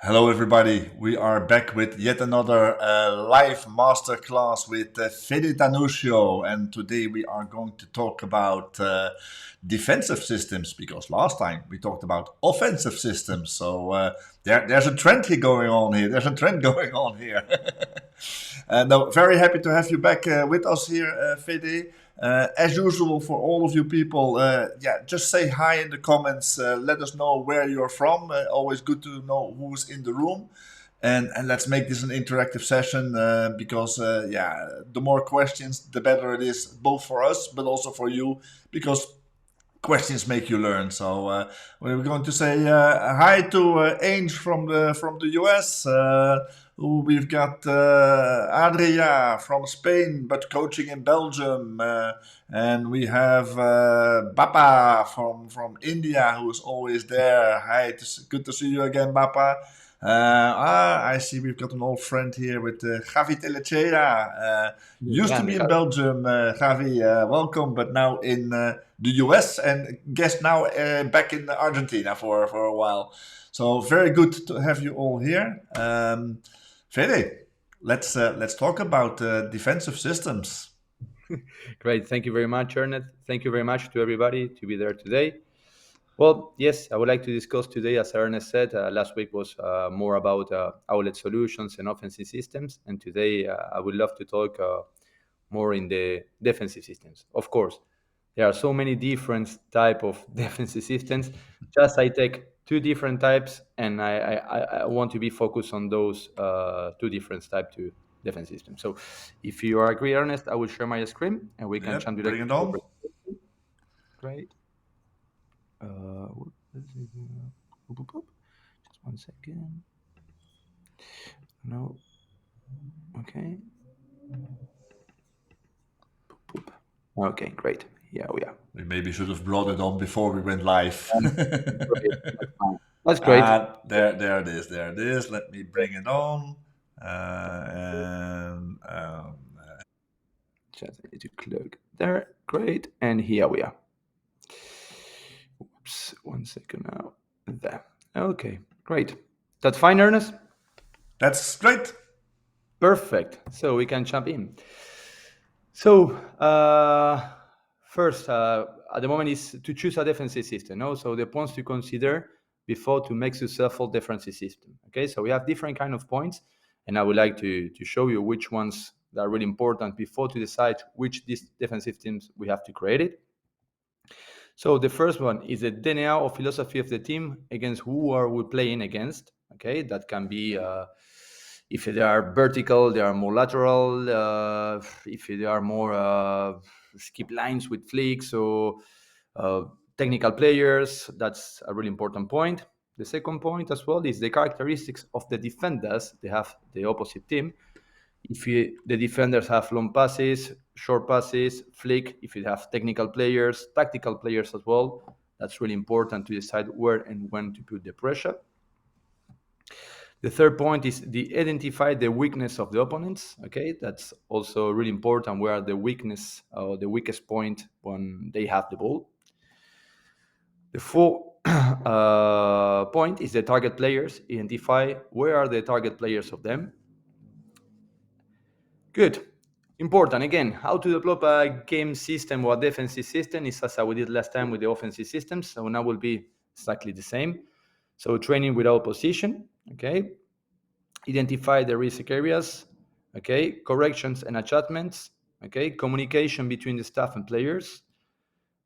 Hello, everybody. We are back with yet another live masterclass with Fede Tanuscio. And today we are going to talk about defensive systems because last time we talked about offensive systems. So there's a trend here going on here. There's a trend going on here. No, very happy to have you back with us here, Fede. As usual, for all of you people, just say hi in the comments. Let us know where you're from. Always good to know who's in the room. And let's make this an interactive session because, the more questions, the better it is, both for us, but also for you, because questions make you learn. So we're going to say hi to Ange from the US. We've got Adria from Spain, but coaching in Belgium, and we have Bappa from India, who is always there. Hi, it's good to see you again, Bappa. I see we've got an old friend here with Javi Telechea. Used to be in Belgium, Javi, welcome, but now in the US, and guess now back in Argentina for a while. So very good to have you all here. Fede, let's talk about defensive systems. Great. Thank you very much, Ernest. Thank you very much to everybody to be there today. Well, yes, I would like to discuss today, as Ernest said, last week was more about outlet solutions and offensive systems. And today I would love to talk more in the defensive systems. Of course, there are so many different type of defensive systems. Just I take two different types, and I want to be focused on those two different type to defense systems. So if you are agree, Ernest, I will share my screen and we can Yep, jump bring directly it to the on. presentation. Great. Just one second. No. Okay. Okay, great. Here we are. We maybe should have brought it on before we went live. Great. That's fine. That's great. There it is. There it is. Let me bring it on. And Just need to click there. Great. And here we are. Oops. 1 second now. There. Okay. Great. That's fine, Ernest? that's great. Perfect. So we can jump in. So first, at the moment is to choose a defensive system. No? So the points to consider before to make successful defensive system. Okay, so we have different kind of points, and I would like to show you which ones that are really important before to decide which these defensive systems we have to create it. So the first one is the DNA or philosophy of the team against who are we playing against. Okay, that can be if they are vertical, they are more lateral. If they are more skip lines with flicks or technical players, that's a really important point. The second point as well is the characteristics of the defenders they have the opposite team. If the defenders have long passes, short passes, flick, if you have technical players, tactical players as well, that's really important to decide where and when to put the pressure. The third point is the identify the weakness of the opponents. Okay, that's also really important. Where the weakness or the weakest point when they have the ball. The fourth point is the target players. Identify where are the target players of them. Good. Important again. How to develop a game system or a defensive system is as we did last time with the offensive systems. So now will be exactly the same. So training without position. Okay. Identify the risk areas. Okay. Corrections and adjustments. Okay. Communication between the staff and players.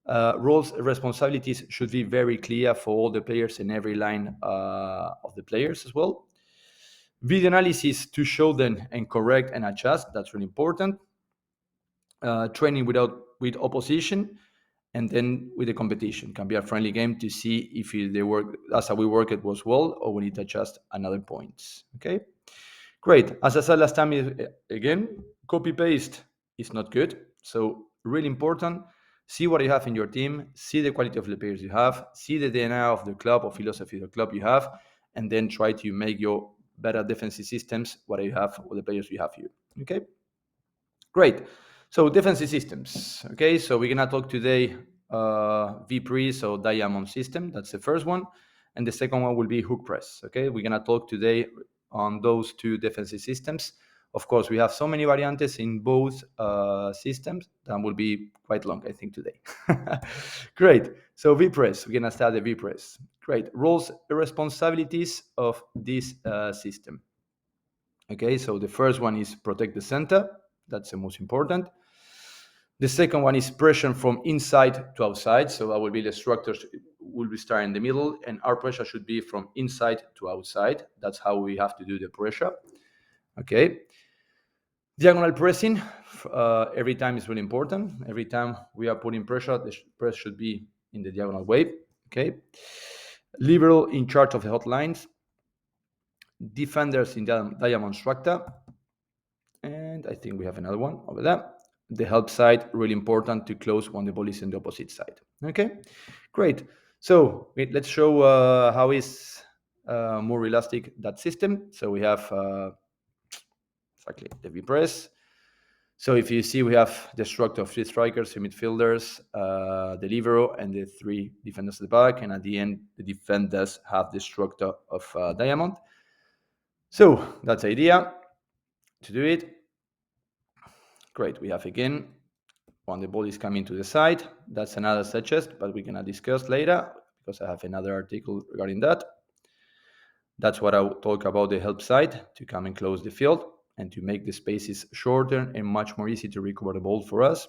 Roles and responsibilities should be very clear for all the players in every line of the players as well. Video analysis to show them and correct and adjust. That's really important. Training with opposition, and then with the competition can be a friendly game to see if they work as we work it was well, or we need to adjust another points. Okay, great. As I said last time, again, copy paste is not good. So really important. See what you have in your team. See the quality of the players you have. See the DNA of the club or philosophy of the club you have, and then try to make your better defensive systems what you have with the players you have here. Okay, great. So defensive systems. Okay, so we're gonna talk today VPRE, so diamond system. That's the first one. and the second one will be hook press. Okay, we're gonna talk today on those two defensive systems. Of course, we have so many variantes in both systems that will be quite long, I think, today. Great. So V-press, we're gonna start the V-press. Great. Roles and responsibilities of this system. Okay, so the first one is protect the center. That's the most important. The second one is pressure from inside to outside. So that will be the structures will be starting in the middle, and our pressure should be from inside to outside. That's how we have to do the pressure. Okay. Diagonal pressing, every time is really important. Every time we are putting pressure, the press should be in the diagonal way. Okay. Liberal in charge of the hotlines. Defenders in the diamond structure. And I think we have another one over there. The help side, really important to close when the ball is in the opposite side. Okay, great. So let's show how is more elastic that system. So we have exactly the V-press. So if you see, we have the structure of 3 strikers, 3 midfielders, the libero, and the 3 defenders at the back. And at the end, the defenders have the structure of diamond. So that's the idea to do it. Great. We have again when the ball is coming to the side. That's another suggest, but we're gonna discuss later because I have another article regarding that. That's what I will talk about the help side to come and close the field and to make the spaces shorter and much more easy to recover the ball for us.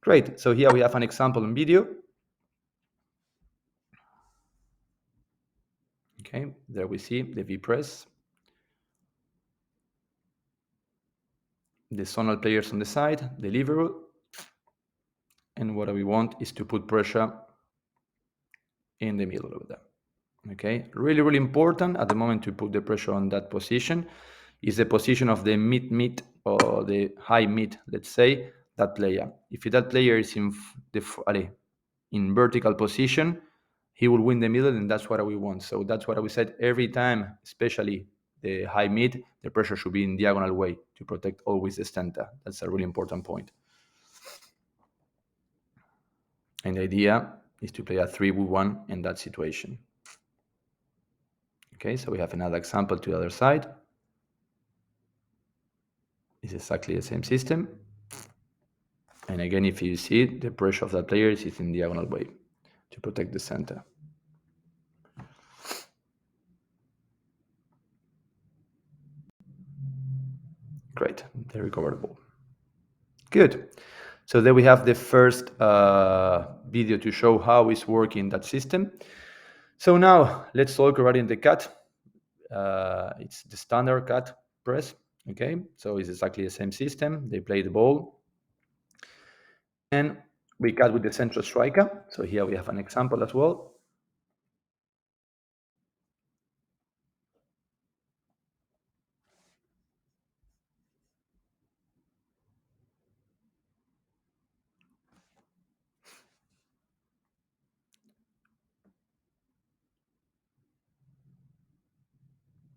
Great. So here we have an example in video. Okay, there we see the V-press. The zonal players on the side, the libero. And what we want is to put pressure in the middle of that. Okay, really, really important at the moment to put the pressure on that position is the position of the mid or the high mid, let's say, that player. If that player is in vertical position, he will win the middle, and that's what we want. So that's what we said every time, especially the high mid, the pressure should be in diagonal way to protect always the center. That's a really important point. And the idea is to play a 3v1 in that situation. Okay, so we have another example to the other side. It's exactly the same system. And again, if you see it, the pressure of that player is in diagonal way to protect the center. Great, they recover the ball. Good. So there we have the first video to show how it's working that system. So now let's talk regarding the cut. It's the standard cut press. Okay, so it's exactly the same system. They play the ball. And we cut with the central striker. So here we have an example as well.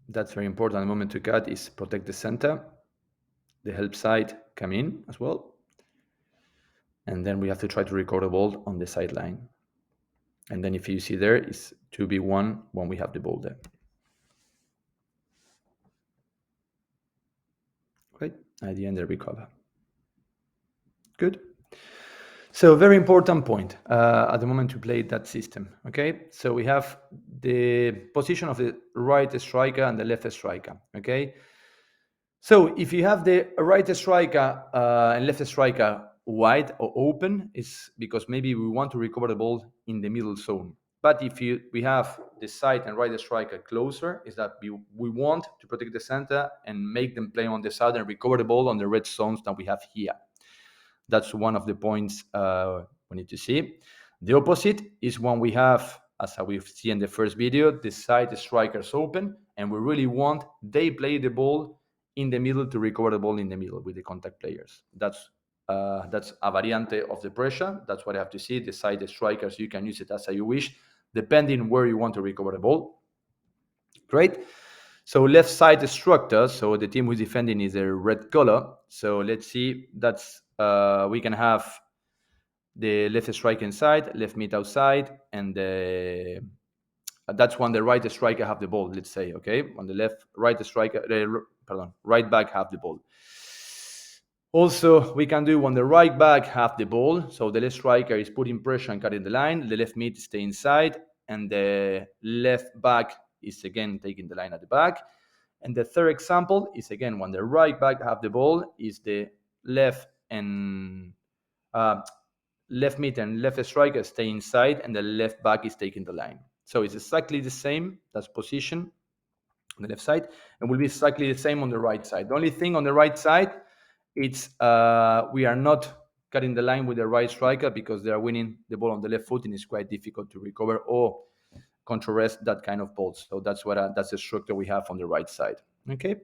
That's very important. The moment to cut is protect the center. The help side come in as well. And then we have to try to record the ball on the sideline. And then if you see there, it's 2v1 when we have the ball there. Great. At the end, they recover. Good. So very important point at the moment to play that system. Okay. So we have the position of the right striker and the left striker. Okay. So if you have the right striker and left striker wide or open, it's because maybe we want to recover the ball in the middle zone. But if we have the side and right striker closer, is that we want to protect the center and make them play on the side and recover the ball on the red zones that we have here. That's one of the points we need to see. The opposite is when we have, as we've seen in the first video, the side strikers open, and we really want they play the ball in the middle to recover the ball in the middle with the contact players. That's a variante of the pressure. That's what I have to see. The side strikers, you can use it as you wish, depending where you want to recover the ball. Great. So left side structure. So the team who's defending is a red color. So let's see. That's we can have the left strike inside, left mid outside, and the That's when the right striker have the ball, let's say, okay? When the right back have the ball. Also, we can do when the right back have the ball, so the left striker is putting pressure and cutting the line, the left mid stay inside, and the left back is again taking the line at the back. And the third example is again when the right back have the ball, is the left mid and left striker stay inside, and the left back is taking the line. So it's exactly the same, that's position on the left side, and will be exactly the same on the right side. The only thing on the right side, it's we are not cutting the line with the right striker because they are winning the ball on the left foot, and it's quite difficult to recover or counter-rest that kind of balls. So that's that's the structure we have on the right side. Okay,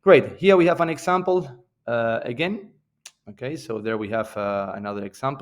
great. Here we have an example again. Okay, so there we have another example.